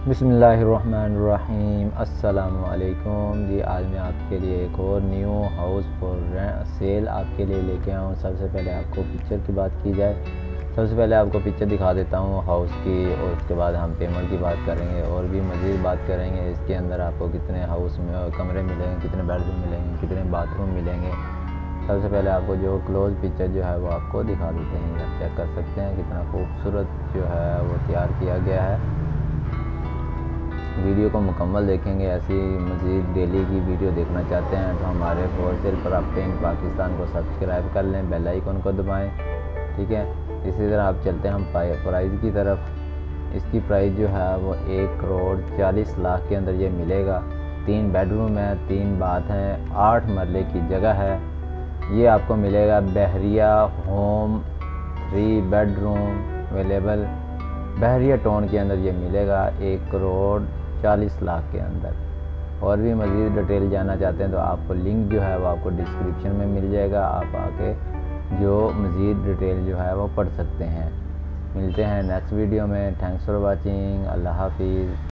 बिस्मिल्लाहिर्रहमानिर्रहीम अस्सलामुअलैकुम जी। आज मैं आपके लिए एक और न्यू हाउस फॉर सेल आपके लिए लेके आया हूँ। सबसे पहले आपको पिक्चर की बात की जाए, सबसे पहले आपको पिक्चर दिखा देता हूँ हाउस की, और उसके बाद हम पेमेंट की बात करेंगे और भी मज़ीद बात करेंगे इसके अंदर आपको कितने हाउस में कमरे मिलेंगे, कितने बेडरूम मिलेंगे, कितने बाथरूम मिलेंगे। सबसे पहले आपको जो क्लोज पिक्चर जो है वो आपको दिखा देते हैं। आप चेक कर सकते हैं कितना खूबसूरत जो है वो तैयार किया गया है। वीडियो को मुकम्मल देखेंगे। ऐसी मज़ीद डेली की वीडियो देखना चाहते हैं तो हमारे होलसेल प्रॉपर्टी इन पाकिस्तान को सब्सक्राइब कर लें, बेल आइकन को दबाएं। ठीक है, इसी तरह आप चलते हैं हम प्राइस की तरफ। इसकी प्राइस जो है वो 1,40,00,000 के अंदर ये मिलेगा। 3 बेडरूम है, 3 बाथ हैं, 8 मरले की जगह है। ये आपको मिलेगा बहरिया होम 3 बेडरूम अवेलेबल बहरिया टाउन के अंदर ये मिलेगा 1,40,00,000 के अंदर। और भी मज़ीद डिटेल जानना चाहते हैं तो आपको लिंक जो है वो आपको डिस्क्रिप्शन में मिल जाएगा। आप आके जो मज़ीद डिटेल जो है वो पढ़ सकते हैं। मिलते हैं नेक्स्ट वीडियो में। Thanks for watching. अल्लाह हाफिज़।